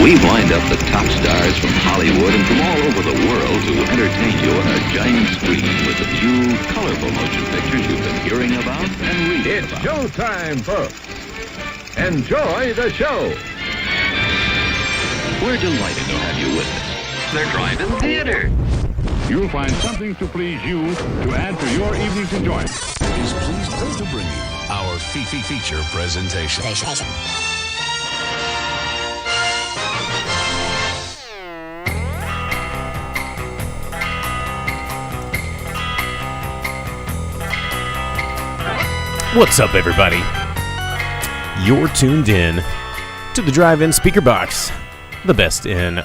We've lined up the top stars from Hollywood and from all over the world to entertain you on a giant screen with the few colorful motion pictures you've been hearing about and reading It's about. showtime, folks. Enjoy the show. We're delighted to have you with us. The Drive-In Theater. You'll find something to please you to add to your evening's enjoyment. Is pleased to bring you our feature presentation. What's up, everybody? You're tuned in to the Drive-In Speakerbox, the best in,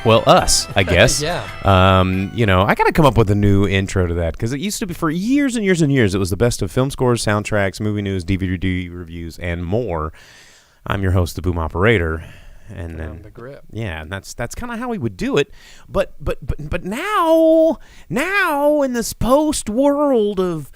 well, us, I guess. Yeah. I got to come up with a new intro to that because it used to be for years and years and years. It was the best of film scores, soundtracks, movie news, DVD reviews, and more. I'm your host, the Boom Operator. And then the grip. Yeah, and that's kind of how we would do it. But now in this post world of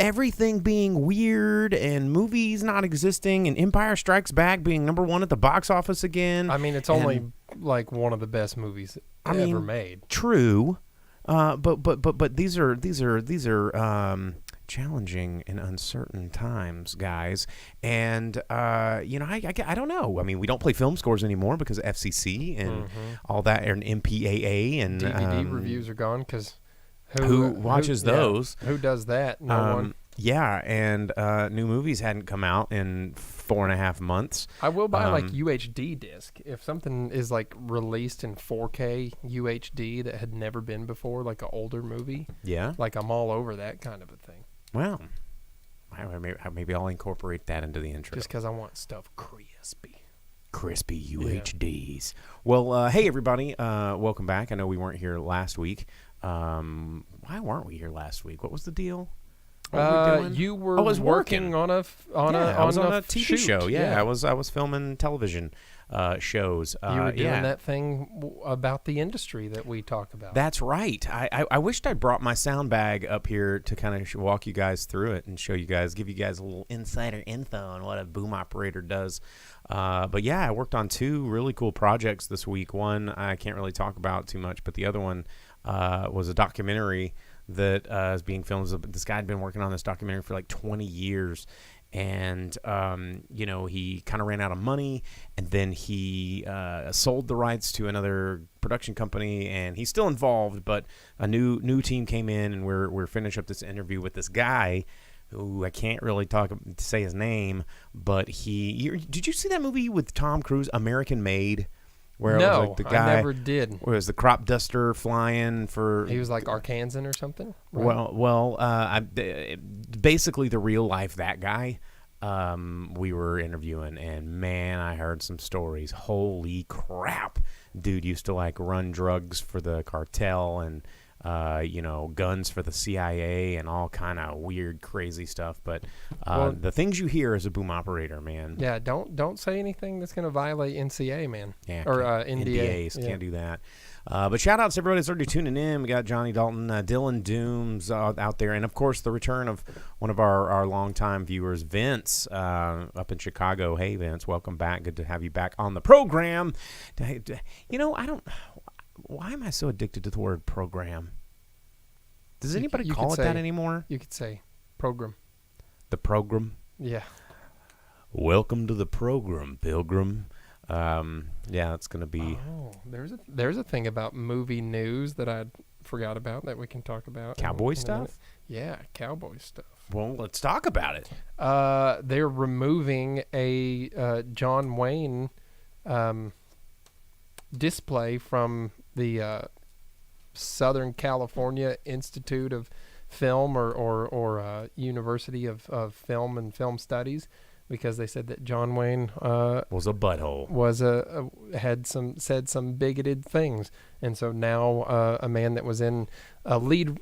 everything being weird and movies not existing and Empire Strikes Back being number one at the box office again. I mean, it's only like one of the best movies ever made. True, but these are challenging and uncertain times, guys. And I don't know. I mean, we don't play film scores anymore because of FCC and all that, and MPAA and DVD reviews are gone because who watches those? Yeah, who does that? No one. Yeah, and new movies hadn't come out in 4.5 months. I will buy like UHD disc if something is like released in 4K UHD that had never been before, like an older movie. Yeah, like I'm all over that kind of a thing. Well, maybe I'll incorporate that into the intro. Just because I want stuff crispy. Crispy UHDs. Yeah. Well, hey, everybody. Welcome back. I know we weren't here last week. Why weren't we here last week? What was the deal? You were working on a TV shoot. show. Yeah, I was filming television shows. You were doing that thing about the industry that we talk about. That's right. I wished I'd brought my sound bag up here to kind of walk you guys through it and show you guys, give you guys a little insider info on what a boom operator does. But yeah, I worked on 2 really cool projects this week. One I can't really talk about too much, but the other one was a documentary that is being filmed. This guy had been working on this documentary for like 20 years. And, he kind of ran out of money, and then he sold the rights to another production company, and he's still involved, but a new team came in, and we're finishing up this interview with this guy who I can't really say his name, but did you see that movie with Tom Cruise, American Made? Where it was like the guy, I never did. Where it was the crop duster flying for... He was like Arkansan or something? Right? Basically the real life that guy we were interviewing, and man, I heard some stories. Holy crap. Dude used to like run drugs for the cartel and guns for the CIA and all kind of weird, crazy stuff. But the things you hear as a boom operator, man. Yeah, don't say anything that's going to violate NCA, man. Yeah, or NDA. NDAs, can't do that. But shout outs to everybody that's already tuning in. We got Johnny Dalton, Dylan Dooms out there, and of course the return of one of our longtime viewers, Vince, up in Chicago. Hey, Vince, welcome back. Good to have you back on the program. Why am I so addicted to the word program? Does anybody call it that anymore? You could say program. The program? Yeah. Welcome to the program, Pilgrim. Yeah, it's going to be... Oh, there's a thing about movie news that I forgot about that we can talk about. Cowboy stuff? Yeah, cowboy stuff. Well, let's talk about it. They're removing a John Wayne display from the Southern California Institute of Film or University of Film and Film Studies, because they said that John Wayne was a butthole, had said some bigoted things, and so now a man that was in a lead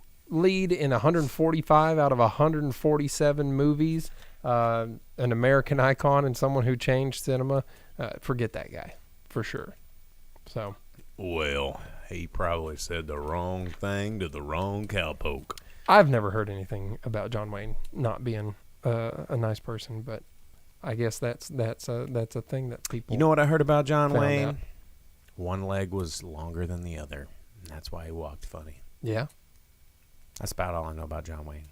in 145 out of 147 movies, an American icon and someone who changed cinema, forget that guy for sure. So, well, he probably said the wrong thing to the wrong cowpoke. I've never heard anything about John Wayne not being a nice person, but I guess that's a thing that people. You know what I heard about John found Wayne? out. One leg was longer than the other. And that's why he walked funny. Yeah. That's about all I know about John Wayne.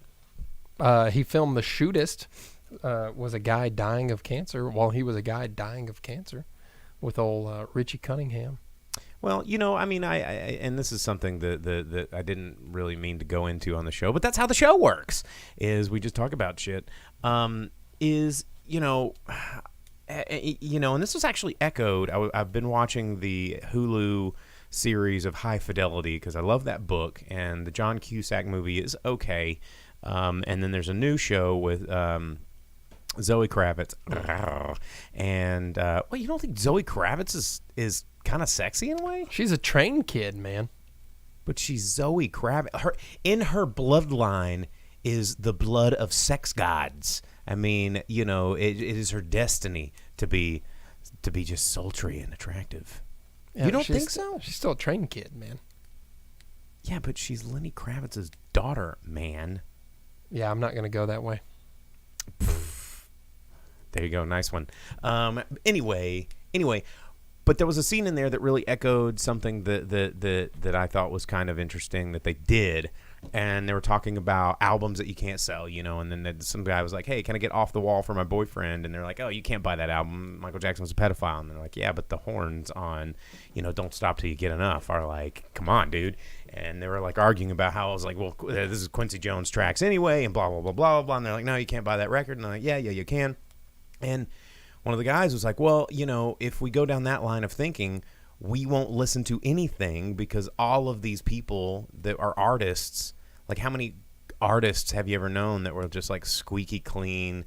He filmed The Shootist. Was a guy dying of cancer while he was a guy dying of cancer, with old Richie Cunningham. Well, I mean, I and this is something that I didn't really mean to go into on the show, but that's how the show works. Is we just talk about shit. And this was actually echoed. I've been watching the Hulu series of High Fidelity because I love that book, and the John Cusack movie is okay. And then there's a new show with Zoe Kravitz, and you don't think Zoe Kravitz is kind of sexy in a way? She's a train kid, man. But she's Zoe Kravitz. Her bloodline is the blood of sex gods. I mean, it is her destiny to be just sultry and attractive. Yeah, you don't think so? She's still a train kid, man. Yeah, but she's Lenny Kravitz's daughter, man. Yeah, I'm not going to go that way. There you go. Nice one. Anyway, but there was a scene in there that really echoed something that I thought was kind of interesting that they did. And they were talking about albums that you can't sell, and then some guy was like, hey, can I get Off the Wall for my boyfriend? And they're like, oh, you can't buy that album. Michael Jackson was a pedophile. And they're like, yeah, but the horns on, Don't Stop Till You Get Enough are like, come on, dude. And they were like arguing about how I was like, well, this is Quincy Jones tracks anyway, and blah, blah, blah, blah, blah. And they're like, no, you can't buy that record. And I'm like, yeah, you can. And one of the guys was like, well, if we go down that line of thinking, we won't listen to anything because all of these people that are artists, like how many artists have you ever known that were just like squeaky clean,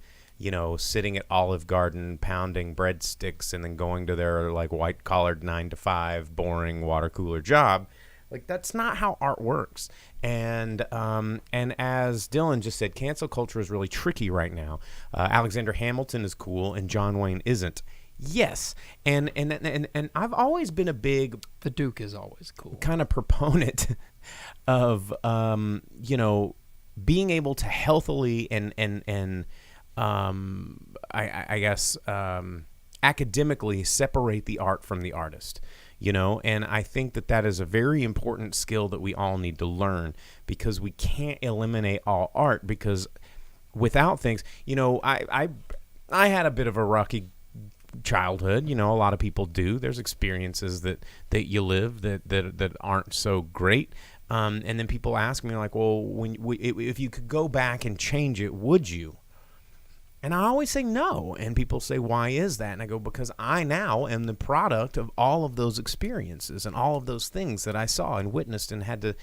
sitting at Olive Garden pounding breadsticks and then going to their like white collared 9-to-5 boring water cooler job? Like, that's not how art works. And as Dylan just said, cancel culture is really tricky right now. Alexander Hamilton is cool and John Wayne isn't. Yes. And I've always been a big... The Duke is always cool. ...kind of proponent of, being able to healthily and I guess, academically separate the art from the artist. And I think that is a very important skill that we all need to learn because we can't eliminate all art because without things, I had a bit of a rocky childhood. A lot of people do. There's experiences that you live that aren't so great. And then people ask me like, well, if you could go back and change it, would you? And I always say no. And people say, why is that? And I go, because I now am the product of all of those experiences and all of those things that I saw and witnessed and had to,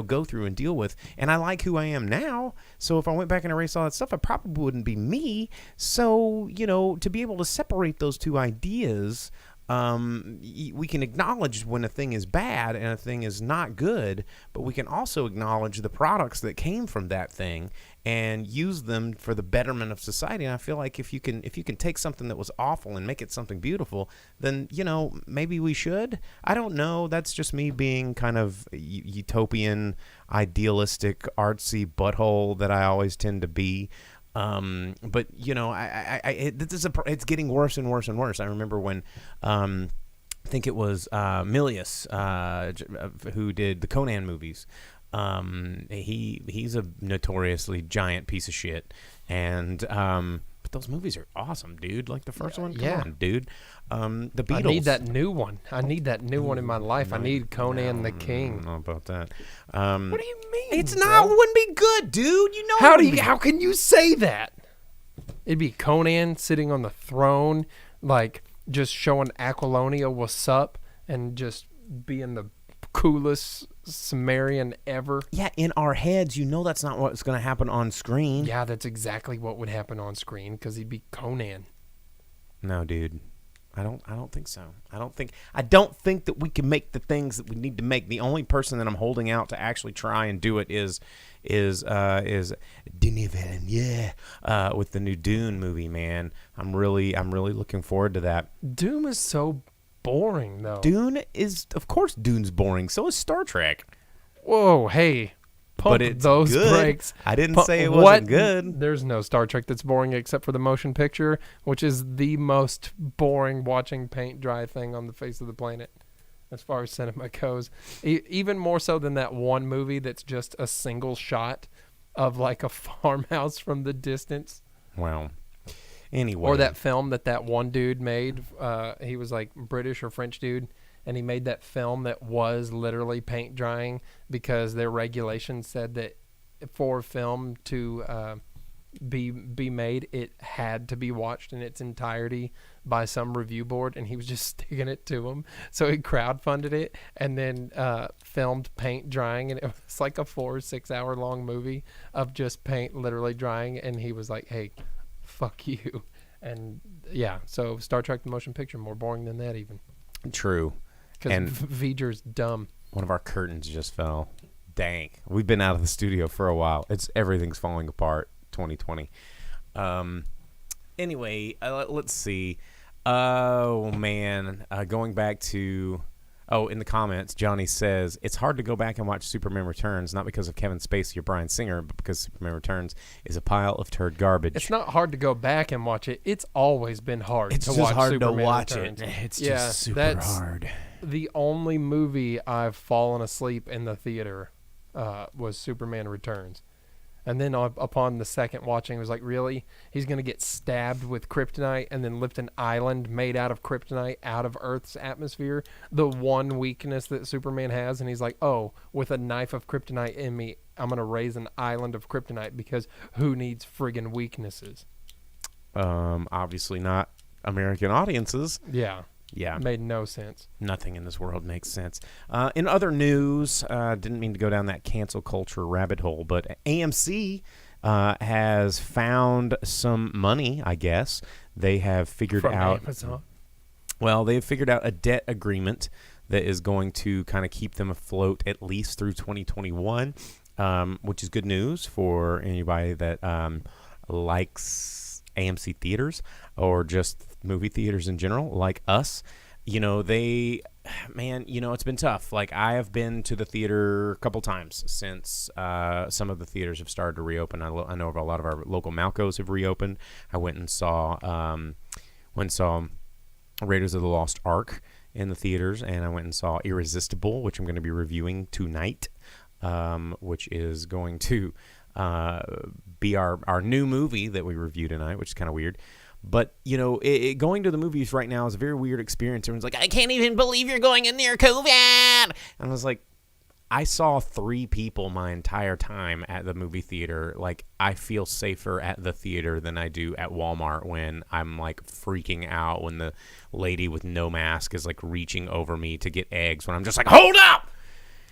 go through and deal with. And I like who I am now. So if I went back and erased all that stuff, I probably wouldn't be me. So, to be able to separate those two ideas, we can acknowledge when a thing is bad and a thing is not good, but we can also acknowledge the products that came from that thing and use them for the betterment of society. And I feel like if you can take something that was awful and make it something beautiful, then maybe we should. I don't know. That's just me being kind of utopian, idealistic, artsy butthole that I always tend to be. But it's getting worse and worse and worse. I remember when, I think it was Milius, who did the Conan movies. He's a notoriously giant piece of shit, and but those movies are awesome, dude. Like the first one, come on, dude. The Beatles. I need that new one. I need that new one in my life. I need Conan the King. I don't know about that. What do you mean? It's not. It wouldn't be good, dude. How can you say that? It'd be Conan sitting on the throne, like just showing Aquilonia what's up, and just being the coolest Sumerian ever. Yeah, in our heads, that's not what's going to happen on screen. Yeah, that's exactly what would happen on screen because he'd be Conan. No, dude. I don't think so. I don't think that we can make the things that we need to make. The only person that I'm holding out to actually try and do it is Denis Villeneuve, with the new Dune movie, man. I'm really looking forward to that. Doom is so boring, though. Dune's boring. So is Star Trek. Whoa, hey, Pump it's those good. brakes. I didn't say it wasn't good. There's no Star Trek that's boring except for the motion picture, which is the most boring watching paint dry thing on the face of the planet, as far as cinema goes. Even more so than that one movie that's just a single shot of like a farmhouse from the distance. Well, anyway. Or that film that one dude made. He was like British or French dude, and he made that film that was literally paint drying because their regulations said that for film to be made, it had to be watched in its entirety by some review board, and he was just sticking it to him. So he crowdfunded it and then filmed paint drying, and it was like a 4 or 6 hour long movie of just paint literally drying, and he was like, hey, fuck you. And yeah, so Star Trek the motion picture, more boring than that even. True. Because V'ger's dumb. One of our curtains just fell. Dang. We've been out of the studio for a while. Everything's falling apart. 2020. Anyway, let's see. Oh man, going back to in the comments, Johnny says it's hard to go back and watch Superman Returns, not because of Kevin Spacey or Bryan Singer, but because Superman Returns is a pile of turd garbage. It's not hard to go back and watch it. It's always been hard. It's to just watch hard Superman to watch Returns. it. It's just super hard. The only movie I've fallen asleep in the theater was Superman Returns. And then upon the second watching, it was like, really? He's going to get stabbed with kryptonite and then lift an island made out of kryptonite out of Earth's atmosphere? The one weakness that Superman has. And he's like, oh, with a knife of kryptonite in me, I'm going to raise an island of kryptonite because who needs friggin' weaknesses? Obviously not American audiences. Yeah. Yeah. Made no sense. Nothing in this world makes sense. In other news, didn't mean to go down that cancel culture rabbit hole, but AMC has found some money, I guess. They have figured From out... Amazon. Well, they've figured out a debt agreement that is going to kind of keep them afloat at least through 2021, which is good news for anybody that likes AMC theaters or just movie theaters in general, like us. You know, it's been tough. Like, I have been to the theater a couple times since some of the theaters have started to reopen. I know a lot of our local Malcos have reopened. I went and saw Raiders of the Lost Ark in the theaters, and I went and saw Irresistible, which I'm going to be reviewing tonight, which is going to be our new movie that we review tonight, which is kind of weird. But, you know, going to the movies right now is a very weird experience. Everyone's like, I can't even believe you're going in there, COVID. And I was like, I saw 3 people my entire time at the movie theater. Like, I feel safer at the theater than I do at Walmart when I'm, like, freaking out when the lady with no mask is, like, reaching over me to get eggs when I'm just like, hold up!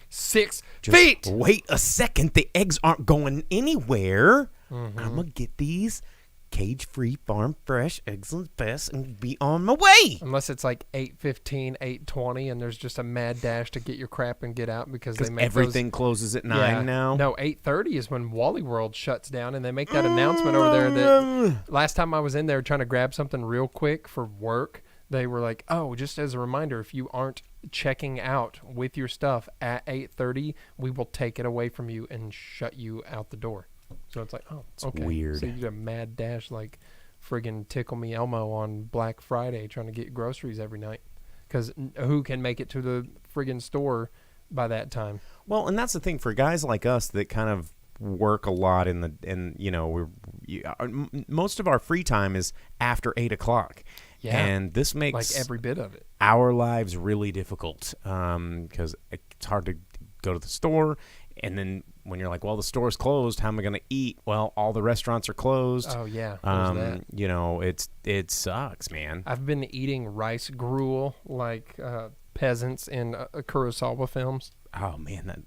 6 Just feet! Wait a second. The eggs aren't going anywhere. I'm going to get these cage-free, farm-fresh eggs and best and be on my way. Unless it's like 8:15, 8:20, and there's just a mad dash to get your crap and get out because they make everything closes at 9 now. No, 8:30 is when Wally World shuts down, and they make that announcement over there that last time I was in there trying to grab something real quick for work, they were like, oh, just as a reminder, if you aren't checking out with your stuff at 8:30, we will take it away from you and shut you out the door. So it's like, oh, it's okay. Weird. So you get a mad dash like friggin' Tickle Me Elmo on Black Friday trying to get groceries every night. Because who can make it to the friggin' store by that time? Well, and that's the thing for guys like us that kind of work a lot most of our free time is after 8 o'clock. Yeah. And this makes like every bit of it. Our lives really difficult because it's hard to go to the store. And then when you're like, well, the store's closed, how am I going to eat? Well, all the restaurants are closed. Oh, yeah. That. You know, it sucks, man. I've been eating rice gruel like peasants in Kurosawa films. Oh, man.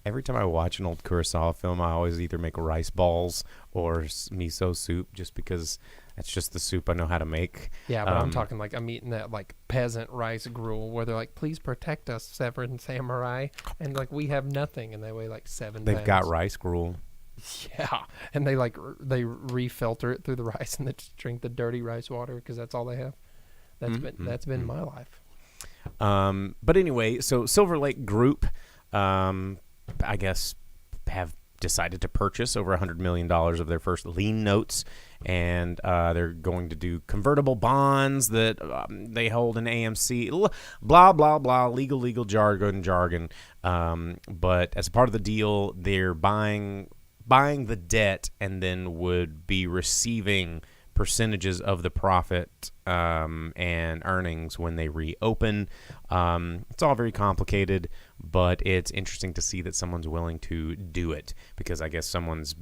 Every time I watch an old Kurosawa film, I always either make rice balls or miso soup just because that's just the soup I know how to make. Yeah, but I'm talking like I'm eating that like peasant rice gruel where they're like, please protect us, Severin Samurai. And like, we have nothing. And they weigh like 7 They've pounds. got rice gruel. Yeah. And they refilter it through the rice and they just drink the dirty rice water because that's all they have. That's been my life. But anyway, so Silverlake Group, I guess, decided to purchase over $100 million of their first lien notes, and they're going to do convertible bonds that they hold in AMC, blah, blah, blah, legal jargon. But as a part of the deal, they're buying the debt and then would be receiving percentages of the profit and earnings when they reopen. It's all very complicated, but it's interesting to see that someone's willing to do it, because I guess someone's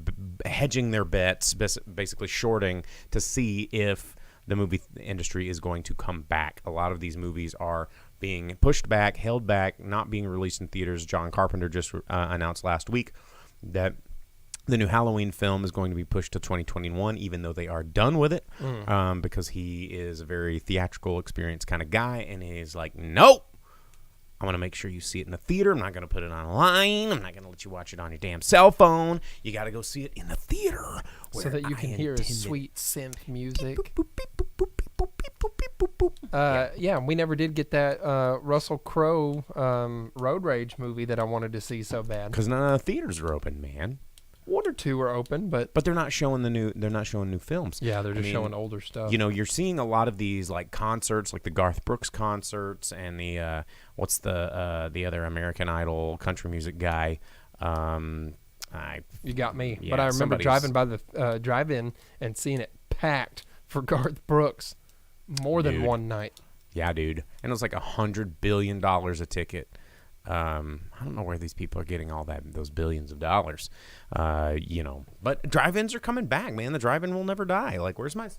hedging their bets, basically shorting to see if the movie industry is going to come back. A lot of these movies are being pushed back, held back, not being released in theaters. John Carpenter just announced last week that the new Halloween film is going to be pushed to 2021, even though they are done with it, because he is a very theatrical, experienced kind of guy, and he's like, nope, I want to make sure you see it in the theater. I'm not going to put it online. I'm not going to let you watch it on your damn cell phone. You got to go see it in the theater. So that you can hear his sweet synth music. Yeah, we never did get that Russell Crowe Road Rage movie that I wanted to see so bad. Because none of the theaters are open, man. One or two are open, but they're not showing new films. Yeah, they're just showing older stuff. You know, you're seeing a lot of these like concerts, like the Garth Brooks concerts and the what's the other American Idol country music guy. You got me. Yeah, but I remember driving by the drive-in and seeing it packed for Garth Brooks more than one night. Yeah, dude. And it was like $100 billion a ticket. I don't know where these people are getting all those billions of dollars, you know. But drive-ins are coming back, man. The drive-in will never die. Like, where's my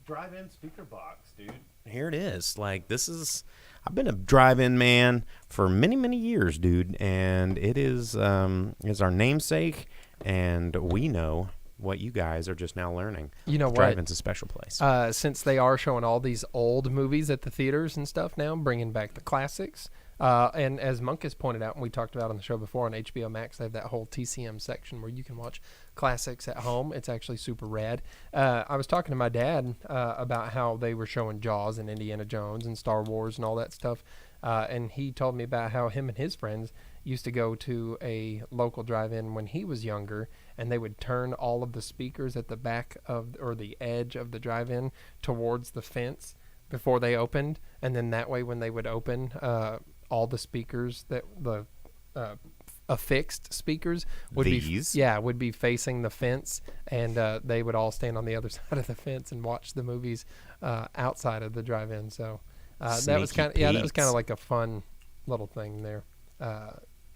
drive-in speaker box, dude? Here it is. Like, I've been a drive-in man for many, many years, dude. And it is our namesake, and we know what you guys are just now learning. You know what? Drive-in's a special place. Since they are showing all these old movies at the theaters and stuff now, bringing back the classics. And as Monk has pointed out, and we talked about on the show before, on HBO Max, they have that whole TCM section where you can watch classics at home. It's actually super rad. I was talking to my dad about how they were showing Jaws and Indiana Jones and Star Wars and all that stuff. And he told me about how him and his friends used to go to a local drive-in when he was younger, and they would turn all of the speakers at the back or the edge of the drive-in towards the fence before they opened. And then that way when they would open, all the speakers that the affixed speakers would be facing the fence, and they would all stand on the other side of the fence and watch the movies outside of the drive-in. So that was kind of like a fun little thing there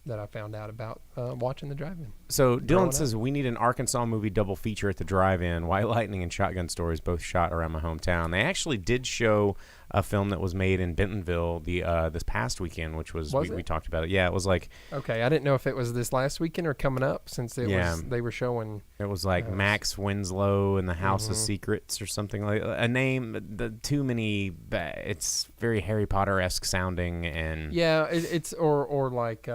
that I found out about watching the drive-in. So Dylan says, we need an Arkansas movie double feature at the drive-in. White Lightning and Shotgun Stories both shot around my hometown. They actually did show a film that was made in Bentonville this past weekend, which was we talked about it. Yeah, it was like... Okay, I didn't know if it was this last weekend or coming up, since they were showing... It was like Max Winslow and the House of Secrets or something like a name. Too many... It's very Harry Potter-esque sounding, and... Yeah, it's or like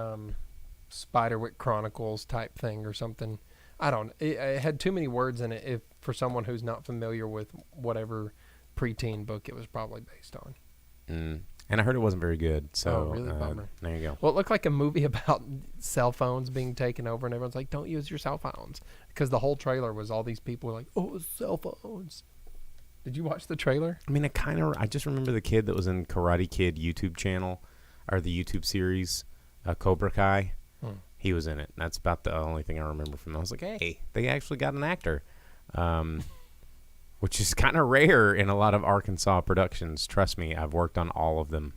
Spiderwick Chronicles type thing or something. I don't... It had too many words in it if for someone who's not familiar with whatever preteen book it was probably based on. And I heard it wasn't very good. So really bummer. There you go. Well, it looked like a movie about cell phones being taken over, and everyone's like, don't use your cell phones, because the whole trailer was all these people were like, oh, cell phones. Did you watch the trailer? I mean, I just remember the kid that was in Karate Kid YouTube channel, or the YouTube series, Cobra Kai. He was in it. That's about the only thing I remember from it. I was like, hey, they actually got an actor. Which is kind of rare in a lot of Arkansas productions. Trust me, I've worked on all of them,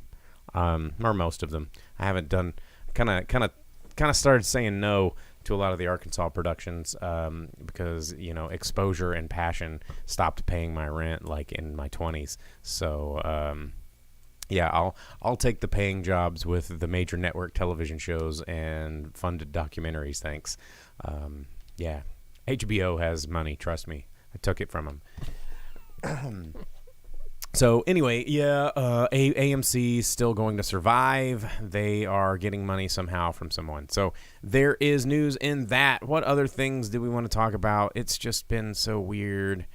or most of them. I haven't done. Kind of started saying no to a lot of the Arkansas productions because exposure and passion stopped paying my rent like in my 20s. So yeah, I'll take the paying jobs with the major network television shows and funded documentaries. Thanks. Yeah, HBO has money. Trust me. I took it from him. So anyway, yeah, AMC is still going to survive. They are getting money somehow from someone. So there is news in that. What other things do we want to talk about? It's just been so weird.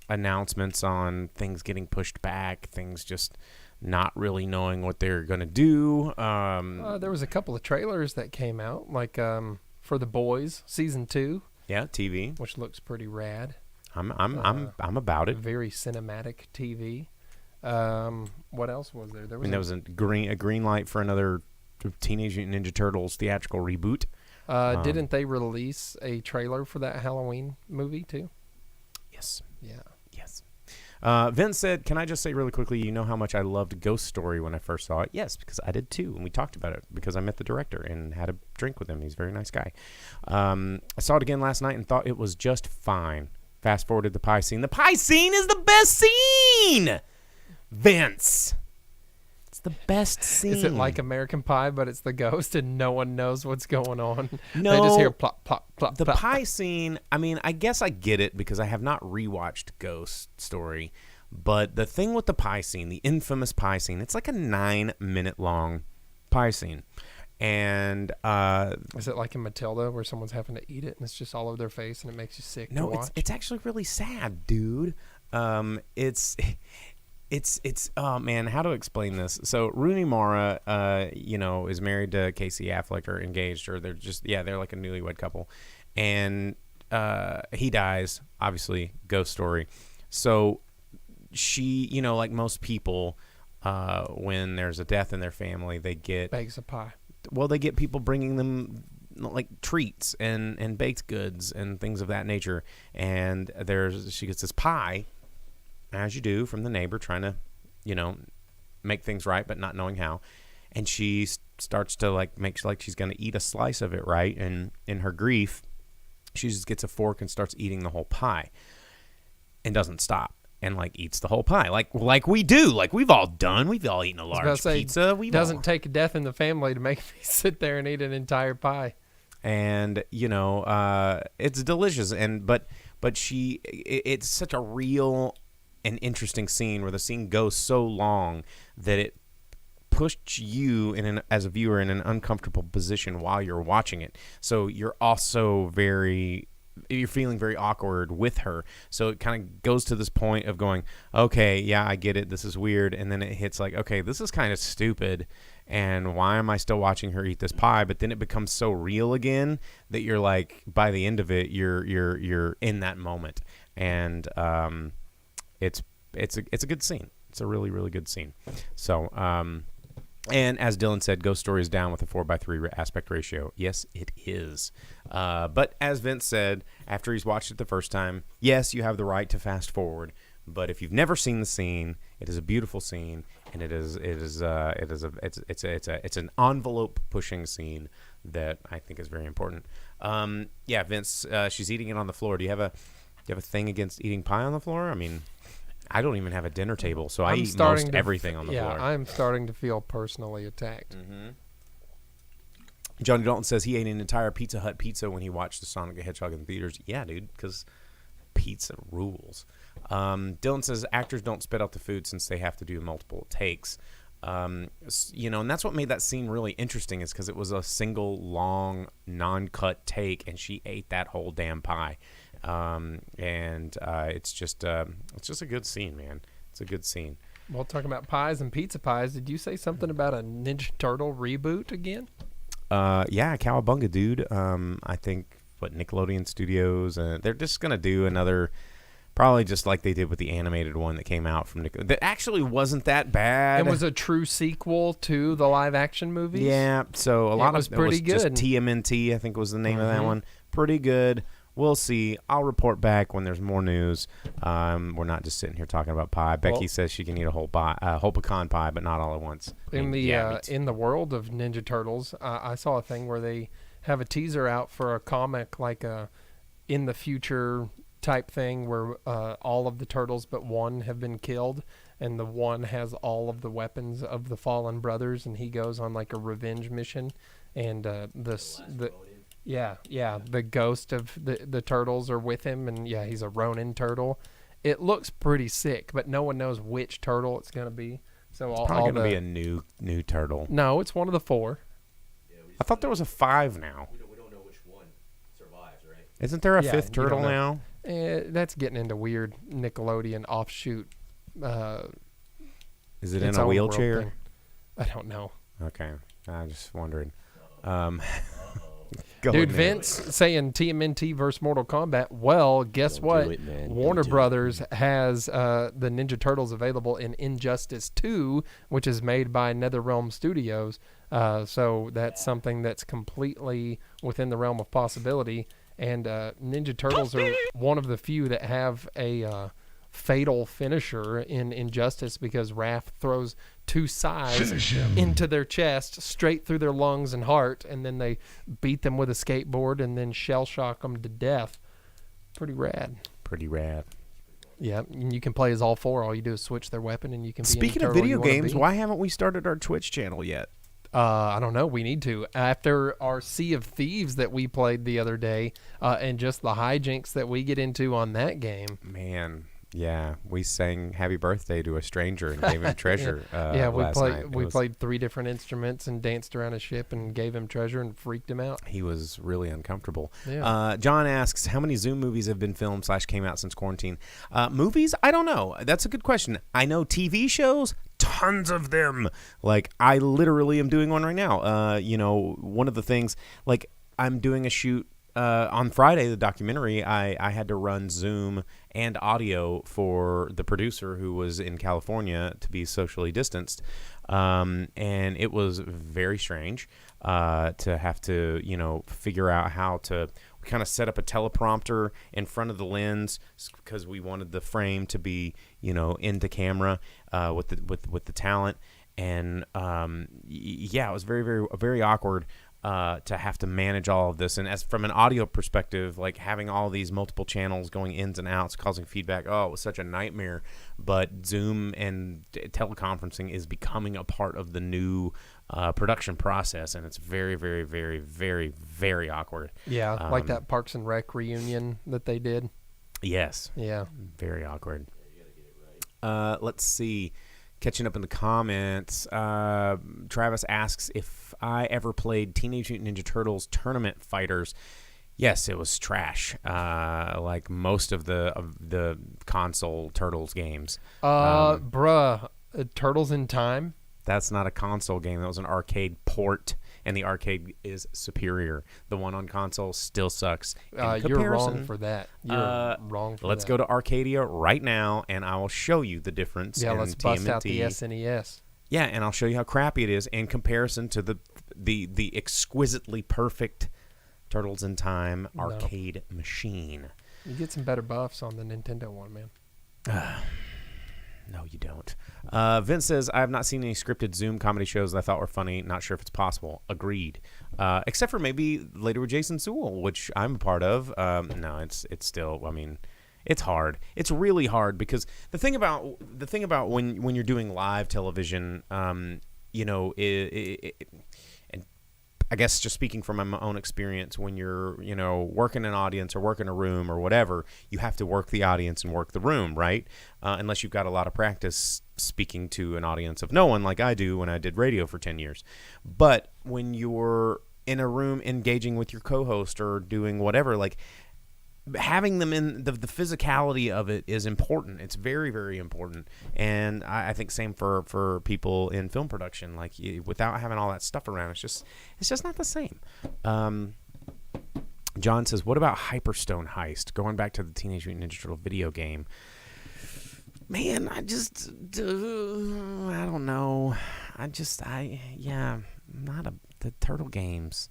Announcements on things getting pushed back, things just not really knowing what they're going to do. There was a couple of trailers that came out, like for The Boys season 2. Yeah, TV, which looks pretty rad. I'm about it. Very cinematic TV. What else was there? There was a green light for another Teenage Mutant Ninja Turtles theatrical reboot. Didn't they release a trailer for that Halloween movie too? Yes. Yeah. Yes. Vince said, "Can I just say really quickly, you know how much I loved Ghost Story when I first saw it?" Yes, because I did too, and we talked about it because I met the director and had a drink with him. He's a very nice guy. I saw it again last night and thought it was just fine. Fast forwarded the pie scene. The pie scene is the best scene! Vince. It's the best scene. Is it like American Pie, but it's the ghost and no one knows what's going on? No. They just hear plop, plop, plop, The plop. pie scene, I mean, I guess I get it because I have not rewatched Ghost Story. But the thing with the pie scene, the infamous pie scene, it's like a 9-minute long pie scene. And is it like in Matilda where someone's having to eat it and it's just all over their face and it makes you sick to no, watch? it's actually really sad, dude. It's oh man, how to explain this? So Rooney Mara, is married to Casey Affleck, or engaged, or they're like a newlywed couple, and he dies. Obviously, ghost story. So she, like most people, when there's a death in their family, they get bags of pie. Well, they get people bringing them like treats and baked goods and things of that nature. And she gets this pie, as you do, from the neighbor trying to, make things right, but not knowing how. And she starts to make like she's going to eat a slice of it, right? And in her grief, she just gets a fork and starts eating the whole pie and doesn't stop. And eats the whole pie, like we do, like we've all done. We've all eaten a large pizza. Doesn't take a death in the family to make me sit there and eat an entire pie. And it's delicious. And but it's such a real and interesting scene where the scene goes so long that it pushed you as a viewer in an uncomfortable position while you're watching it. So you're also you're feeling very awkward with her. So it kind of goes to this point of going, okay, yeah, I get it. This is weird. And then it hits okay, this is kind of stupid. And why am I still watching her eat this pie? But then it becomes so real again that you're by the end of it, you're in that moment. And it's a good scene. It's a really, really good scene. So, and as Dylan said, Ghost Story is down with a 4:3 aspect ratio. Yes, it is. But as Vince said, after he's watched it the first time, yes, you have the right to fast forward. But if you've never seen the scene, it is a beautiful scene, and it's an envelope pushing scene that I think is very important. Yeah, Vince, she's eating it on the floor. Do you have a thing against eating pie on the floor? I mean, I don't even have a dinner table, so I eat most everything on the floor. Yeah, I'm starting to feel personally attacked. Mm-hmm. Johnny Dalton says he ate an entire Pizza Hut pizza when he watched the Sonic the Hedgehog in theaters. Yeah, dude, because pizza rules. Dylan says actors don't spit out the food since they have to do multiple takes. And that's what made that scene really interesting, is because it was a single long non-cut take, and she ate that whole damn pie. It's just a good scene, man. It's a good scene. Well, talking about pies and pizza pies, did you say something about a Ninja Turtle reboot again? Yeah, cowabunga, dude. I think Nickelodeon Studios, they're just gonna do another, probably just like they did with the animated one that came out from Nickelodeon. That actually wasn't that bad. It was a true sequel to the live action movies. Yeah, so a lot of it was good. Just TMNT, I think was the name of that one. Pretty good. We'll see. I'll report back when there's more news. We're not just sitting here talking about pie. Becky says she can eat a whole pecan pie, but not all at once. In the world of Ninja Turtles, I saw a thing where they have a teaser out for a comic, like a in the future type thing, where all of the turtles but one have been killed, and the one has all of the weapons of the fallen brothers, and he goes on like a revenge mission, and the ghost of the turtles are with him, and yeah, he's a Ronin turtle. It looks pretty sick, but no one knows which turtle it's going to be. So it's probably going to be a new turtle. No, it's one of the 4. Yeah, I thought there was a 5 now. We don't know which one survives, right? Isn't there a 5th turtle now? That's getting into weird Nickelodeon offshoot Is it in its a own world wheelchair? thing. I don't know. Okay, I'm just wondering. Go Dude, ahead. Vince saying TMNT versus Mortal Kombat. Well, guess Don't what? do it, man. Warner Don't do it. Brothers has the Ninja Turtles available in Injustice 2, which is made by NetherRealm Studios. So that's something that's completely within the realm of possibility. And Ninja Turtles are one of the few that have a fatal finisher in Injustice because Raph throws 2 sides into their chest, straight through their lungs and heart, and then they beat them with a skateboard and then shell shock them to death. Pretty rad. Pretty rad. Yeah, and you can play as all 4. All you do is switch their weapon, and you can. Speaking be of video games, why haven't we started our Twitch channel yet? I don't know. We need to. After our Sea of Thieves that we played the other day, and just the hijinks that we get into on that game. Man. Yeah, we sang "Happy Birthday" to a stranger and gave him treasure. Yeah, we last played. night. We played 3 different instruments and danced around a ship and gave him treasure and freaked him out. He was really uncomfortable. Yeah. John asks, how many Zoom movies have been filmed / came out since quarantine? Movies? I don't know. That's a good question. I know TV shows. Tons of them. Like, I literally am doing one right now. One of the things, like, I'm doing a shoot on Friday, the documentary. I had to run Zoom and audio for the producer who was in California to be socially distanced. And it was very strange to have to, figure out how to we kind of set up a teleprompter in front of the lens because we wanted the frame to be, into camera with the talent. And it was very, very, very awkward to have to manage all of this. And as from an audio perspective, like having all these multiple channels going ins and outs, causing feedback, it was such a nightmare. But Zoom and teleconferencing is becoming a part of the new production process, and it's very, very, very, very, very awkward. Yeah, like that Parks and Rec reunion that they did. Yes. Yeah. Very awkward. Let's see. Catching up in the comments, Travis asks if I ever played Teenage Mutant Ninja Turtles Tournament Fighters. Yes, it was trash, like most of the console Turtles games. Turtles in Time? That's not a console game. That was an arcade port, and the arcade is superior. The one on console still sucks. You're wrong for that. You're wrong for let's that. go to Arcadia right now, and I will show you the difference. Yeah, in let's bust out TMNT. the SNES. Yeah, and I'll show you how crappy it is in comparison to the exquisitely perfect Turtles in Time arcade machine. You get some better buffs on the Nintendo one, man. No, you don't. Vince says, I have not seen any scripted Zoom comedy shows that I thought were funny. Not sure if it's possible. Agreed. Except for maybe Later with Jason Sewell, which I'm a part of. No, it's still, it's hard. It's really hard because the thing about when you're doing live television, and I guess just speaking from my own experience, when you're, working an audience or working a room or whatever, you have to work the audience and work the room, right? Unless you've got a lot of practice speaking to an audience of no one like I do when I did radio for 10 years. But when you're in a room engaging with your co-host or doing whatever, like having them in the physicality of it is important. It's very, very important. And I think same for people in film production. Like without having all that stuff around, it's just not the same. John says, what about Hyperstone Heist? Going back to the Teenage Mutant Ninja Turtle video game. Man, I don't know. The Turtle games.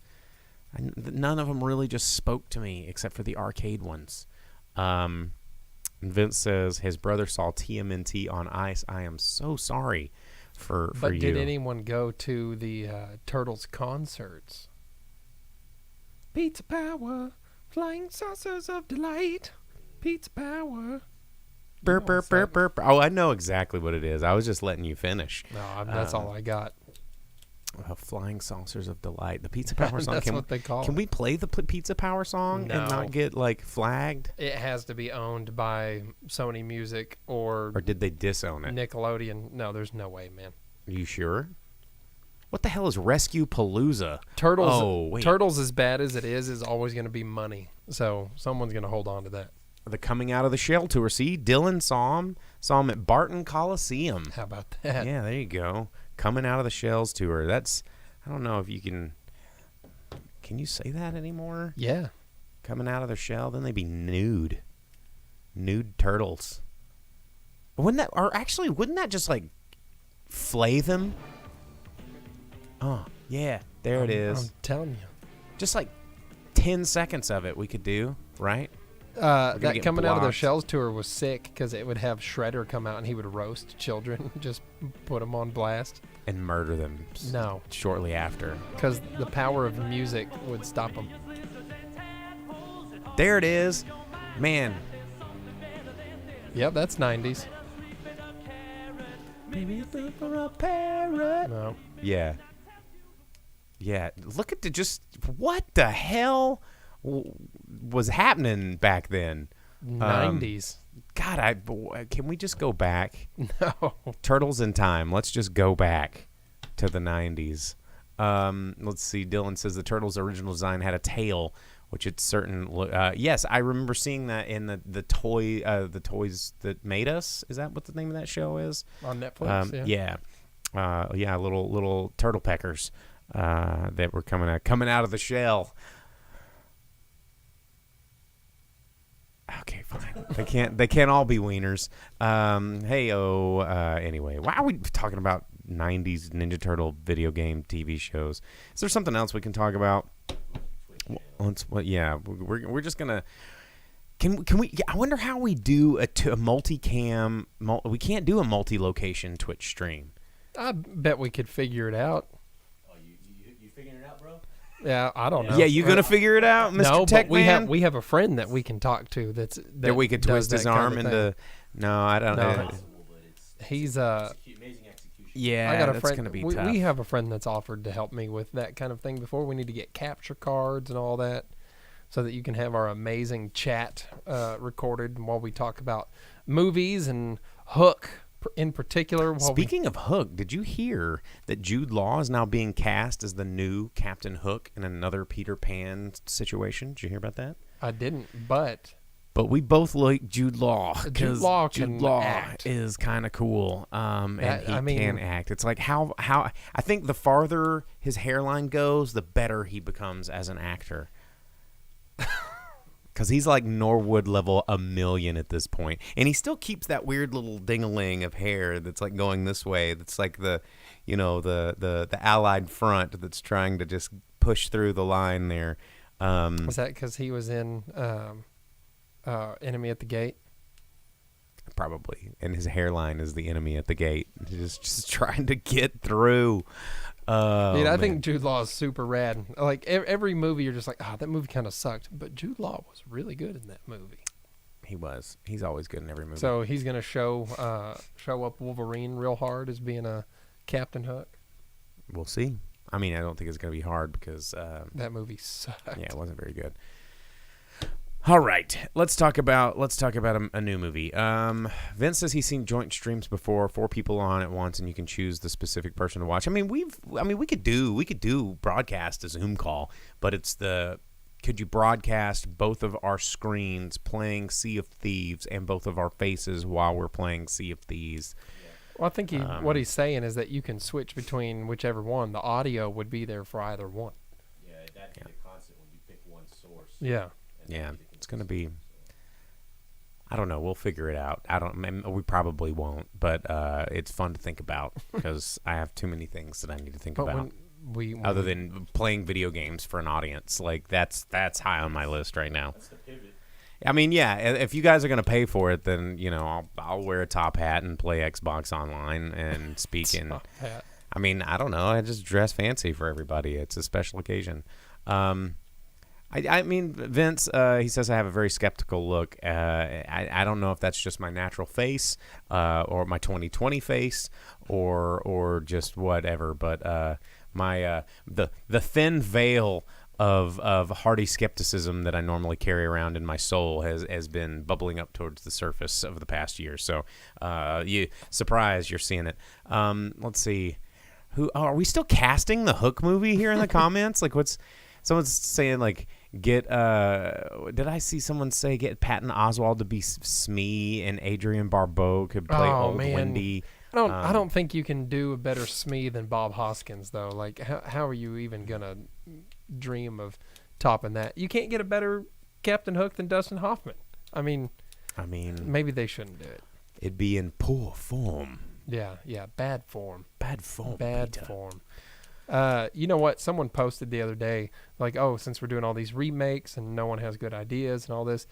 None of them really just spoke to me except for the arcade ones. Vince says his brother saw TMNT on ice. I am so sorry for you. But did anyone go to the Turtles concerts? Pizza power, flying saucers of delight, pizza power. Burp, burp, burp, burp. Oh, I know exactly what it is. I was just letting you finish. No, that's all I got. Flying Saucers of Delight. The Pizza Power song. That's what they call it. Can we play the Pizza Power song and not get, flagged? It has to be owned by Sony Music or did they disown it? Nickelodeon. No, there's no way, man. Are you sure? What the hell is Rescue Palooza? Turtles, as bad as it is always going to be money. So someone's going to hold on to that. The Coming Out of the Shell tour. See, Dylan saw him at Barton Coliseum. How about that? Yeah, there you go. Coming Out of the Shells tour. That's, I don't know if you can you say that anymore? Yeah. Coming out of their shell, then they'd be nude turtles. Wouldn't that just like flay them? Oh, yeah, there it is. I'm telling you. Just like 10 seconds of it we could do, right? That get Coming Out of Their blocked. Shells tour was sick because it would have Shredder come out and he would roast children, just put them on blast. And murder them No, shortly after. because the power of music would stop them. There it is. Man. Yep, that's 90s. Baby, look for a parrot. No. Yeah. Yeah. Look at what the hell was happening back then? 90s. God, can we just go back? No. Turtles in Time. Let's just go back to the 90s. Let's see. Dylan says the Turtles' original design had a tail, which it's certain. Yes, I remember seeing that in the Toys That Made Us. Is that what the name of that show is? On Netflix, yeah. Yeah, little turtle peckers that were coming out of the shell. Okay, fine. They can't all be wieners. Anyway, why are we talking about 90s Ninja Turtle video game TV shows? Is there something else we can talk about? We're just gonna. Can we? I wonder how we do a multicam. We can't do a multi-location Twitch stream. I bet we could figure it out. Oh, you figuring it out, bro? Yeah, I don't know. Yeah, you gonna figure it out, Mr. No, Tech but Man? we have a friend that we can talk to that we could does twist his that kind arm of into. No, I don't. No. know. Possible, but it's He's amazing execution. Yeah, I got a that's friend. gonna be we, tough. we have a friend that's offered to help me with that kind of thing before. We need to get capture cards and all that, so that you can have our amazing chat recorded while we talk about movies and Hook in particular. Speaking of Hook, did you hear that Jude Law is now being cast as the new Captain Hook in another Peter Pan situation? Did you hear about that? I didn't, but we both like Jude Law Jude because Law Jude can Law act. is kind of cool, and he I can mean- act. It's like how I think the farther his hairline goes, the better he becomes as an actor. Because he's like Norwood level 1,000,000 at this point. And he still keeps that weird little ding-a-ling of hair that's like going this way. That's like the Allied front that's trying to just push through the line there. was that because he was in Enemy at the Gate? Probably. And his hairline is the enemy at the gate. He's just trying to get through. Dude, I Man. think Jude Law is super rad. Like every movie, you're just like, that movie kind of sucked, but Jude Law was really good in that movie. He was. He's always good in every movie. So he's gonna show up Wolverine real hard as being a Captain Hook. We'll see. I mean, I don't think it's going to be hard because That movie sucked. yeah, it wasn't very good. All right, let's talk about a new movie. Vince says he's seen joint streams before, 4 people on at once, and you can choose the specific person to watch. I mean, we could do broadcast a Zoom call, but it's could you broadcast both of our screens playing Sea of Thieves and both of our faces while we're playing Sea of Thieves? Well, I think what he's saying is that you can switch between whichever one. The audio would be there for either one. Yeah, that'd be the constant when you pick one source. Yeah. Yeah, it's going to be. I don't know. We'll figure it out. We probably won't, but it's fun to think about because I have too many things that I need to think But about. Other than playing video games for an audience, like that's high on my list right now. That's the pivot. I mean, yeah, if you guys are gonna pay for it, then I'll wear a top hat and play Xbox Online and speak in. I mean, I don't know. I just dress fancy for everybody. It's a special occasion. I mean, Vince, he says I have a very skeptical look. I don't know if that's just my natural face or my 2020 face or just whatever. But my the thin veil of hearty skepticism that I normally carry around in my soul has been bubbling up towards the surface over the past year. So you're seeing it. Let's see. Are we still casting the Hook movie here in the comments? Like someone's saying like Get did I see someone say get Patton Oswalt to be Smee and Adrian Barbeau could play Old Wendy. I don't think you can do a better Smee than Bob Hoskins though. Like how are you even gonna dream of topping that? You can't get a better Captain Hook than Dustin Hoffman. I mean maybe they shouldn't do it. It'd be in poor form. Yeah, bad form. Bad form. Bad Peter. form. You know what? Someone posted the other day, like, oh, since we're doing all these remakes and no one has good ideas and all this,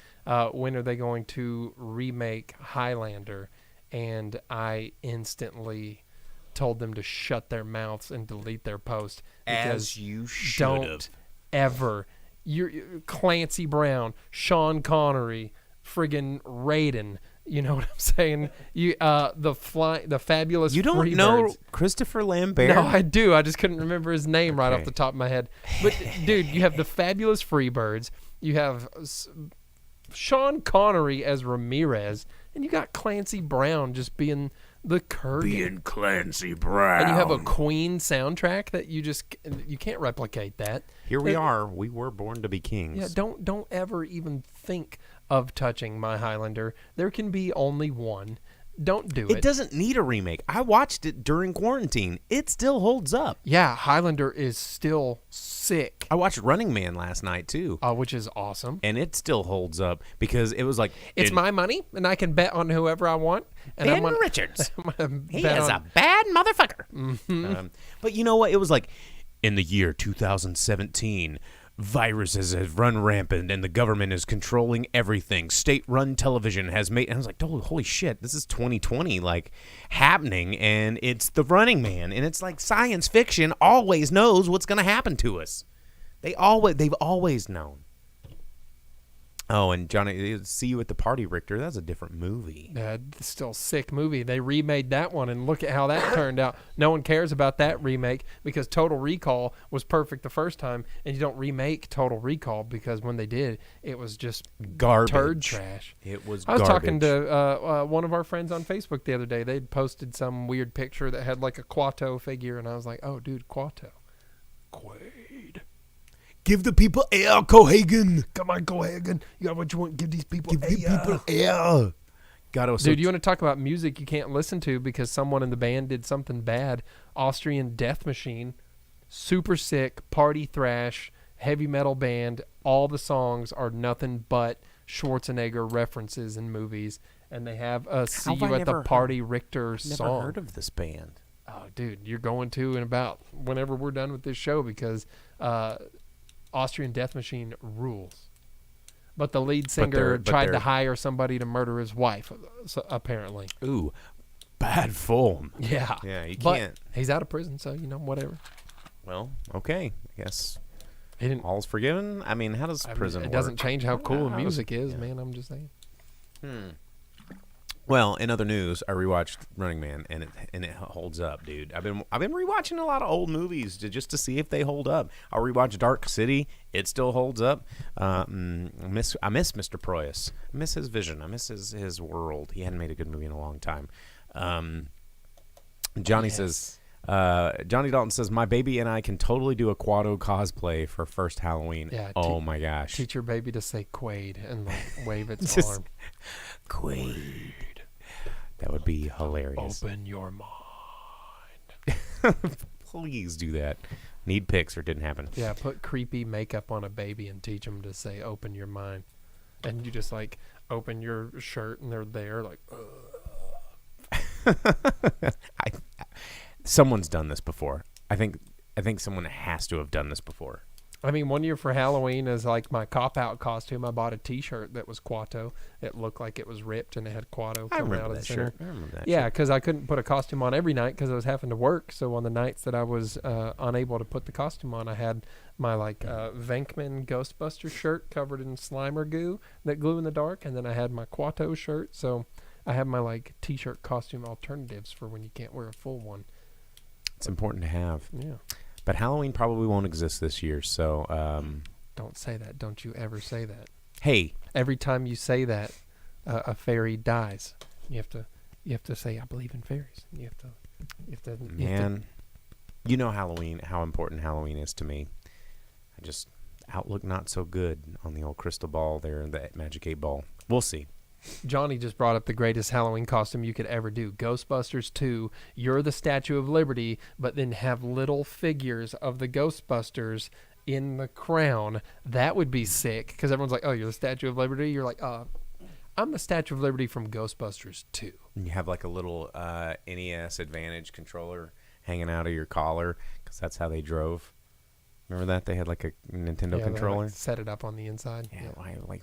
when are they going to remake Highlander? And I instantly told them to shut their mouths and delete their post. As you should don't ever. You're Clancy Brown, Sean Connery, friggin' Raiden. You know what I'm saying? The fabulous. You don't Freebirds. know Christopher Lambert? No, I do. I just couldn't remember his name right off the top of my head. But dude, you have the fabulous Freebirds. You have Sean Connery as Ramirez, and you got Clancy Brown just being the Kurgan. Being Clancy Brown. And you have a Queen soundtrack that you can't replicate that. Here we are. We were born to be kings. Yeah, don't ever even think of touching my Highlander. There can be only one. Don't do it. It doesn't need a remake. I watched it during quarantine. It still holds up. Yeah, Highlander is still sick. I watched Running Man last night too. Which is awesome. And it still holds up because it was like it's my money and I can bet on whoever I want. And Ben Richards. He is a a bad motherfucker. Mm-hmm. But you know what? It was like in the year 2017, viruses have run rampant and the government is controlling everything. State-run television has made... And I was like, oh, holy shit, this is 2020, like, happening, and it's the Running Man. And it's like science fiction always knows what's going to happen to us. They've always known. Oh, and Johnny, See You at the Party, Richter, that's a different movie. Still sick movie. They remade that one, and look at how that turned out. No one cares about that remake because Total Recall was perfect the first time, and you don't remake Total Recall because when they did, it was just garbage. Turd trash. It was I was garbage. talking to one of our friends on Facebook the other day. They'd posted some weird picture that had like a Quato figure, and I was like, oh, dude, Quato. Quaid. Give the people air, Cohagen. Come on, Cohagen. You got what you want. Give these people air. People air. Dude, you want to talk about music you can't listen to because someone in the band did something bad. Austrian Death Machine. Super sick, party thrash, heavy metal band. All the songs are nothing but Schwarzenegger references in movies. And they have a See You at the Party Richter song. Never heard of this band. Oh, dude, you're going to in about whenever we're done with this show because... Austrian Death Machine rules. But the lead singer tried to hire somebody to murder his wife, apparently. Ooh, bad form. Yeah. Yeah, you but can't. He's out of prison, so, whatever. Well, okay. I guess he didn't. All's forgiven? I mean, how does prison work? It doesn't change how cool the music is, man. I'm just saying. Well, in other news, I rewatched Running Man, and it holds up, dude. I've been rewatching a lot of old movies just to see if they hold up. I rewatched Dark City; it still holds up. I miss Mr. Proyas. I miss his vision. I miss his world. He hadn't made a good movie in a long time. Johnny says. Johnny Dalton says, my baby and I can totally do a Quado cosplay for first Halloween. Yeah, oh my gosh. Teach your baby to say Quaid and wave its arm. Quaid. That would be hilarious. Open your mind. Please do that. Need pics or didn't happen. Yeah, put creepy makeup on a baby and teach them to say open your mind. And you just like open your shirt and they're there like, Someone's done this before. I think someone has to have done this before. I mean, one year for Halloween as like my cop-out costume, I bought a T-shirt that was Quato. It looked like it was ripped and it had Quato coming out of the center. I remember that. Yeah, because I couldn't put a costume on every night because I was having to work. So on the nights that I was unable to put the costume on, I had my like Venkman Ghostbusters shirt covered in Slimer goo that glue in the dark, and then I had my Quato shirt. So I have my like T-shirt costume alternatives for when you can't wear a full one. It's important to have. Yeah. But Halloween probably won't exist this year, so... Don't say that. Don't you ever say that. Hey. Every time you say that, a fairy dies. You have to say, I believe in fairies. You have to... Man, you know Halloween, how important Halloween is to me. outlook not so good on the old crystal ball there and the Magic 8 Ball. We'll see. Johnny just brought up the greatest Halloween costume you could ever do. Ghostbusters 2, you're the Statue of Liberty, but then have little figures of the Ghostbusters in the crown. That would be sick, because everyone's like, oh, you're the Statue of Liberty? You're like, I'm the Statue of Liberty from Ghostbusters 2. And you have like a little NES Advantage controller hanging out of your collar, because that's how they drove. Remember that? They had like a Nintendo controller. Like set it up on the inside. Yeah.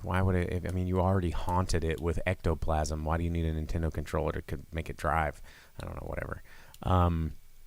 Why would it? I mean, you already haunted it with ectoplasm. Why do you need a Nintendo controller to make it drive? I don't know. Whatever.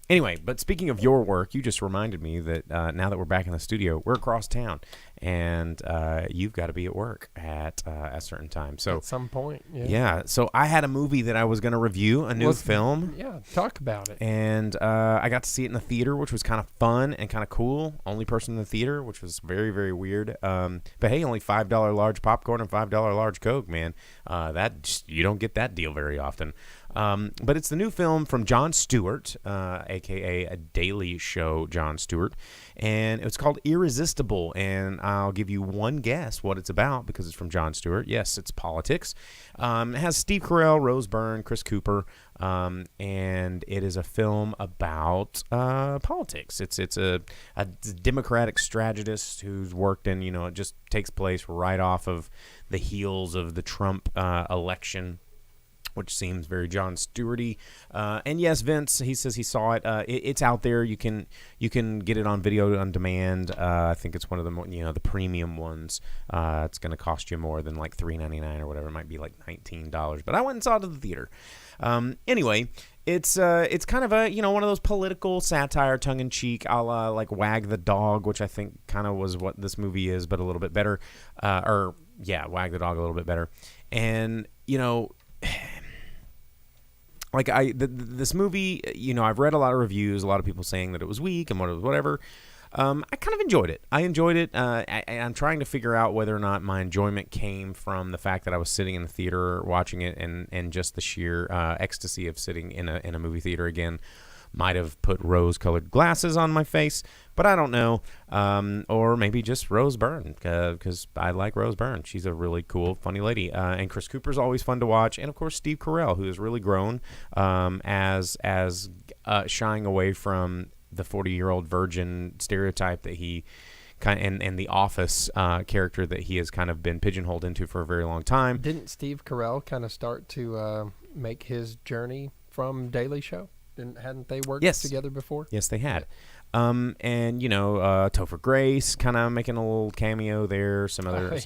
Anyway, but speaking of your work, you just reminded me that now that we're back in the studio, we're across town, and you've got to be at work at a certain time. So at some point, yeah. So I had a movie that I was going to review, a new film. Yeah, talk about it. And I got to see it in the theater, which was kind of fun and kind of cool. Only person in the theater, which was very, very weird. But hey, only $5 large popcorn and $5 large Coke, man. You don't get that deal very often. But it's the new film from Jon Stewart, a.k.a. a Daily Show Jon Stewart, and it's called Irresistible, and I'll give you one guess what it's about because it's from Jon Stewart. Yes, it's politics. It has Steve Carell, Rose Byrne, Chris Cooper, and it is a film about politics. It's a Democratic strategist who's worked in, it just takes place right off of the heels of the Trump election, which seems very Jon Stewart-y. And yes, Vince, he says he saw it. It's out there. You can get it on video on demand. I think it's one of the the premium ones. It's going to cost you more than like $3.99 or whatever. It might be like $19. But I went and saw it at the theater. Anyway, it's kind of a one of those political satire, tongue in cheek, a la like Wag the Dog, which I think kind of was what this movie is, but a little bit better. Wag the Dog a little bit better. And like this movie, I've read a lot of reviews, a lot of people saying that it was weak and whatever. I kind of enjoyed it. I'm trying to figure out whether or not my enjoyment came from the fact that I was sitting in the theater watching it, and just the sheer ecstasy of sitting in a movie theater again might have put rose-colored glasses on my face, but I don't know. Or maybe just Rose Byrne, because I like Rose Byrne. She's a really cool, funny lady. And Chris Cooper's always fun to watch. And, of course, Steve Carell, who has really grown as shying away from the 40-year-old virgin stereotype that he and the Office character that he has kind of been pigeonholed into for a very long time. Didn't Steve Carell kind of start to make his journey from Daily Show? Hadn't they worked together before? Yes, they had. And Topher Grace kind of making a little cameo there. Some other.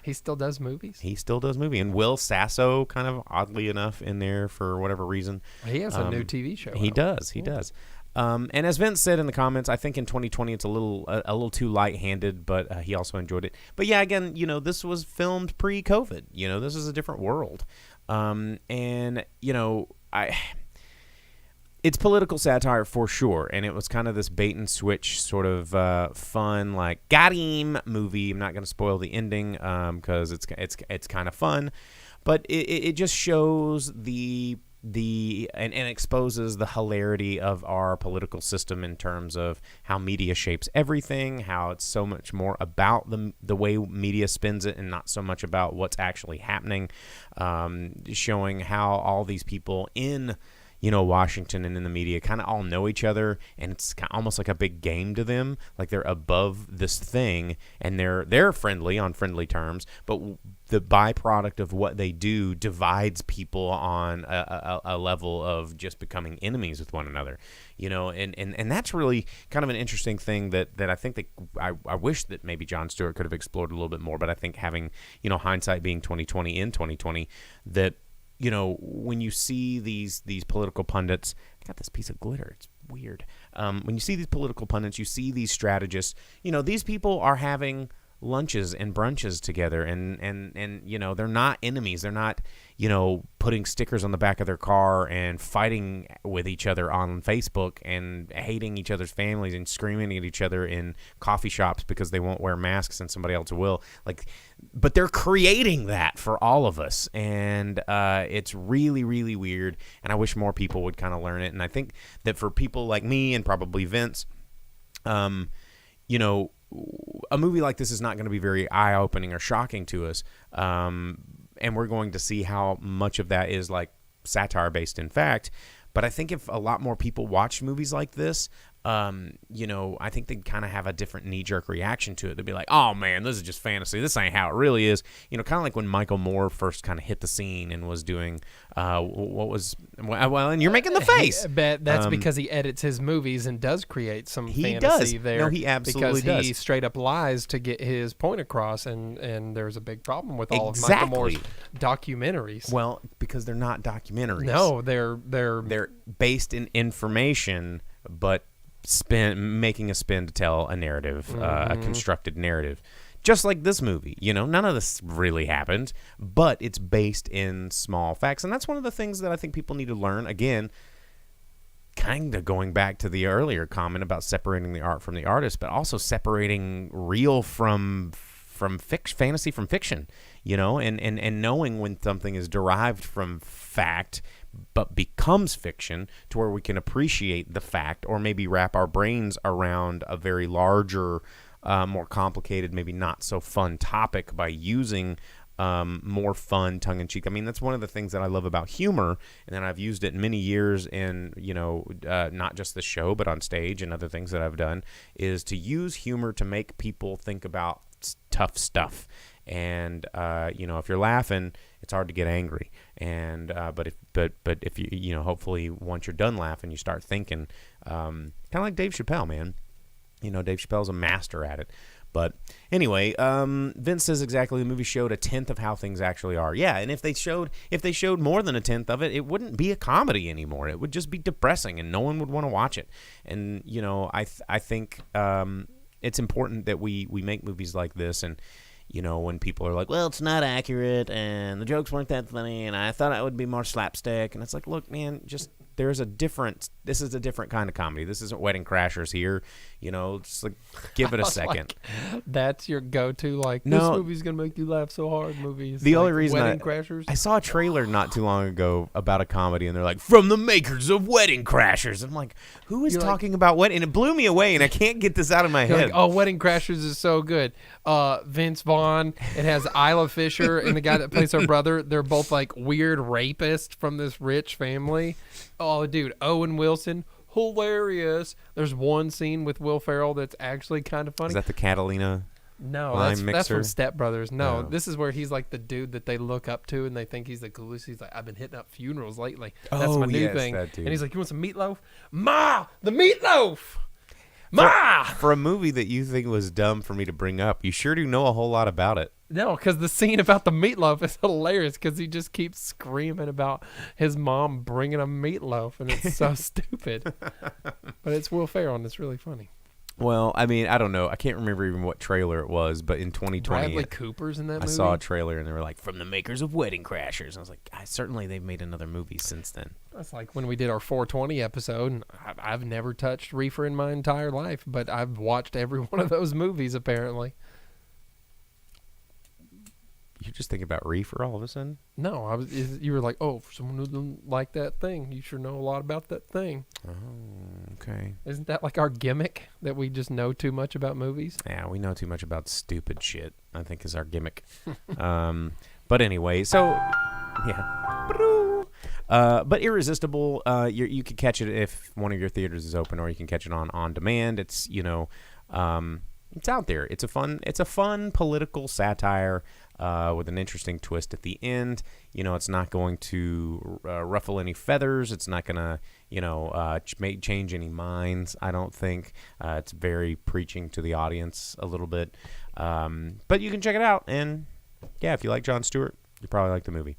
He still does movies. He still does movies, and Will Sasso kind of oddly enough in there for whatever reason. He has a new TV show. He does. And as Vince said in the comments, I think in 2020 it's a little too light-handed, but he also enjoyed it. But yeah, again, this was filmed pre-COVID. This is a different world, It's political satire for sure, and it was kind of this bait and switch sort of fun, like got him movie. I'm not going to spoil the ending because it's kind of fun, but it just shows and exposes the hilarity of our political system in terms of how media shapes everything, how it's so much more about the way media spins it and not so much about what's actually happening, showing how all these people in Washington and in the media kind of all know each other, and it's almost like a big game to them. Like they're above this thing, and they're friendly on friendly terms, but the byproduct of what they do divides people on a level of just becoming enemies with one another. And that's really kind of an interesting thing that I think that I wish that maybe Jon Stewart could have explored a little bit more. But I think having hindsight being 2020 that. When you see these political pundits, I got this piece of glitter. It's weird. When you see these political pundits, you see these strategists. These people are having lunches and brunches together, and they're not enemies. They're not putting stickers on the back of their car and fighting with each other on Facebook and hating each other's families and screaming at each other in coffee shops because they won't wear masks and somebody else will. But they're creating that for all of us, and it's really, really weird, and I wish more people would kind of learn it. And I think that for people like me and probably Vince, a movie like this is not going to be very eye-opening or shocking to us, and we're going to see how much of that is like satire-based in fact. But I think if a lot more people watch movies like this, I think they'd kind of have a different knee-jerk reaction to it. They'd be like, oh, man, this is just fantasy. This ain't how it really is. Kind of like when Michael Moore first kind of hit the scene and was doing and you're making the face. But that's because he edits his movies and does create some fantasy there. No, he absolutely because does. he straight up lies to get his point across, and there's a big problem with all of Michael Moore's documentaries. Well, because they're not documentaries. No, they're based in information, but making a spin to tell a narrative, a constructed narrative. Just like this movie, none of this really happened, but it's based in small facts. And that's one of the things that I think people need to learn. Again, kind of going back to the earlier comment about separating the art from the artist, but also separating real from fantasy from fiction, and knowing when something is derived from fact but becomes fiction, to where we can appreciate the fact or maybe wrap our brains around a very larger, more complicated, maybe not so fun topic by using more fun, tongue-in-cheek. I mean, that's one of the things that I love about humor, and then I've used it many years in, not just the show, but on stage and other things that I've done, is to use humor to make people think about tough stuff. And if you're laughing, it's hard to get angry. And but if you hopefully once you're done laughing, you start thinking. Kind of like Dave Chappelle, man. Dave Chappelle's a master at it. But anyway, Vince says exactly the movie showed a tenth of how things actually are. Yeah, and if they showed more than a tenth of it, it wouldn't be a comedy anymore. It would just be depressing, and no one would want to watch it. And I think it's important that we make movies like this. And when people are like, well, it's not accurate and the jokes weren't that funny and I thought it would be more slapstick. And it's like, look, man, this is a different kind of comedy. This isn't Wedding Crashers here. Just like give it a second. Like, that's your go-to, this movie's going to make you laugh so hard movies. The only reason Wedding Crashers. I saw a trailer not too long ago about a comedy and they're like, from the makers of Wedding Crashers. I'm like, who is talking about wedding? And it blew me away and I can't get this out of my head. Like, oh, Wedding Crashers is so good. Vince Vaughn. It has Isla Fisher and the guy that plays her brother. They're both like weird rapists from this rich family. Oh, dude, Owen Wilson, hilarious. There's one scene with Will Ferrell that's actually kind of funny. Is that the Catalina? No, that's from Step Brothers. No, this is where he's like the dude that they look up to and they think he's the coolest. He's like, I've been hitting up funerals lately. That's my new thing. And he's like, you want some meatloaf? Ma, the meatloaf! Ma! For a movie that you think was dumb for me to bring up, you sure do know a whole lot about it. No, because the scene about the meatloaf is hilarious because he just keeps screaming about his mom bringing a meatloaf, and it's so stupid. But it's Will Ferrell, and it's really funny. Well, I mean, I don't know. I can't remember even what trailer it was, but in 2020, Bradley Cooper's in that movie. I saw a trailer, and they were like, from the makers of Wedding Crashers. And I was like, certainly they've made another movie since then. That's like when we did our 420 episode, and I've never touched reefer in my entire life, but I've watched every one of those movies, apparently. You're just thinking about reefer all of a sudden? No, you were like, oh, for someone who doesn't like that thing, you sure know a lot about that thing. Oh, okay. Isn't that like our gimmick, that we just know too much about movies? Yeah, we know too much about stupid shit, I think is our gimmick. But anyway, so, yeah. But Irresistible, you could catch it if one of your theaters is open, or you can catch it on demand. It's, it's out there. It's a fun political satire with an interesting twist at the end. It's not going to ruffle any feathers. It's not going to, change any minds, I don't think. It's very preaching to the audience a little bit. But you can check it out. And, yeah, if you like Jon Stewart, you probably like the movie.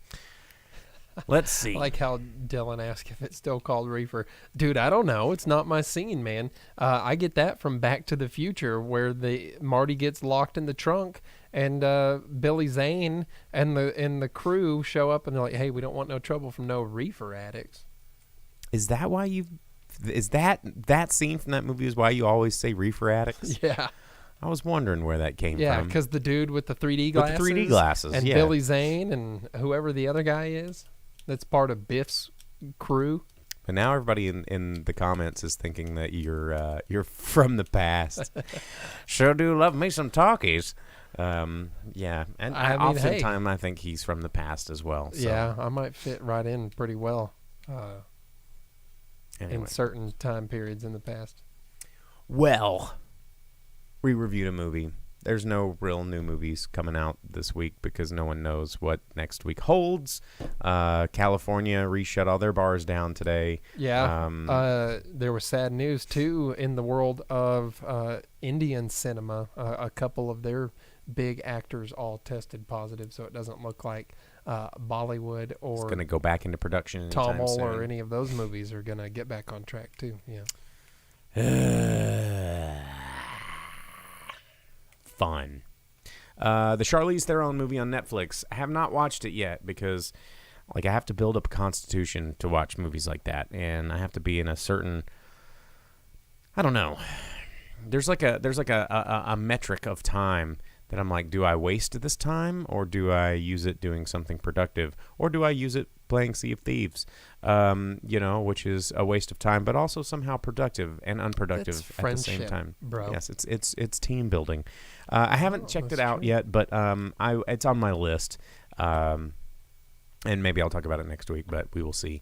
Let's see. I like how Dylan asked if it's still called reefer. Dude, I don't know. It's not my scene, man. I get that from Back to the Future, where Marty gets locked in the trunk, and Billy Zane and the crew show up, and they're like, "Hey, we don't want no trouble from no reefer addicts." Is that why that scene from that movie is why you always say reefer addicts? Yeah. I was wondering where that came from. Yeah, because the dude with the 3D glasses. With the 3D glasses, and yeah. Billy Zane and whoever the other guy is, that's part of Biff's crew. But now everybody in the comments is thinking that you're from the past. Sure do love me some talkies. Yeah, and I mean, oftentimes I think he's from the past as well. So. Yeah, I might fit right in pretty well Anyway. in certain time periods in the past. Well, we reviewed a movie. There's no real new movies coming out this week because no one knows what next week holds. California re-shut all their bars down today. Yeah. There was sad news, too, in the world of Indian cinema. A couple of their big actors all tested positive, so it doesn't look like Bollywood or It's going to go back into production anytime Tamil soon. or any of those movies are going to get back on track, too. Yeah. Fun. The Charlize Theron movie on Netflix. I have not watched it yet because, I have to build up a constitution to watch movies like that, and I have to be in a certain. I don't know. There's a metric of time that I'm like, do I waste this time, or do I use it doing something productive, or do I use it playing Sea of Thieves? Which is a waste of time, but also somehow productive and unproductive That's at the same friendship, time. bro. Yes, it's team building. I haven't checked it out yet, but it's on my list, and maybe I'll talk about it next week. But we will see.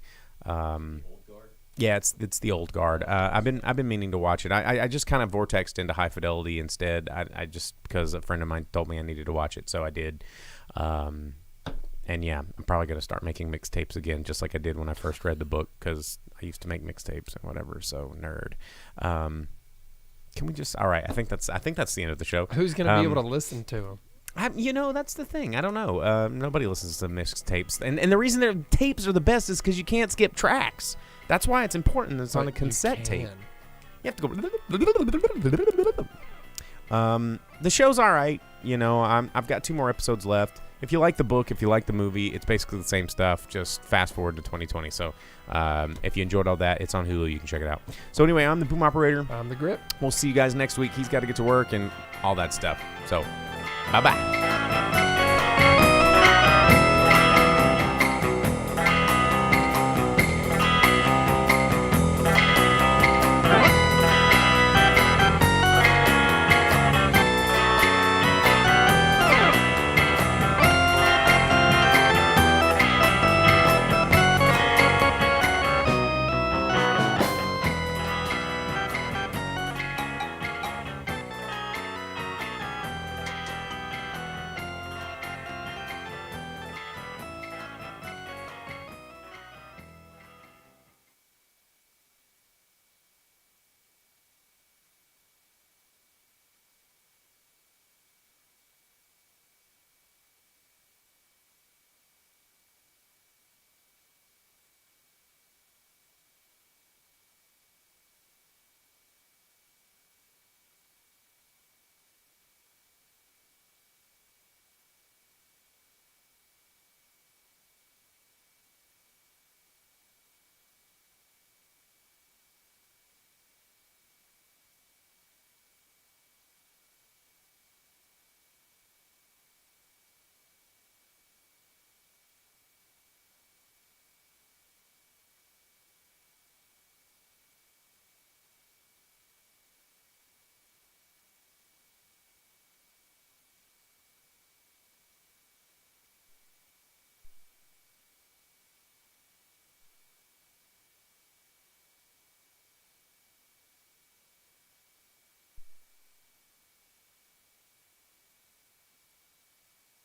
Yeah, it's the old guard. I've been meaning to watch it. I just kind of vortexed into High Fidelity instead. I just because a friend of mine told me I needed to watch it, so I did. And yeah, I'm probably gonna start making mixtapes again, just like I did when I first read the book, because I used to make mixtapes and whatever. So nerd. Can we just? All right. I think that's the end of the show. Who's going to be able to listen to them? That's the thing. I don't know. Nobody listens to mixtapes, and the reason their tapes are the best is because you can't skip tracks. That's why it's important. It's on a cassette tape. You have to go. The show's all right. I've got 2 more episodes left. If you like the book, if you like the movie, it's basically the same stuff. Just fast forward to 2020. So if you enjoyed all that, it's on Hulu. You can check it out. So anyway, I'm the Boom Operator. I'm the Grip. We'll see you guys next week. He's got to get to work and all that stuff. So bye-bye.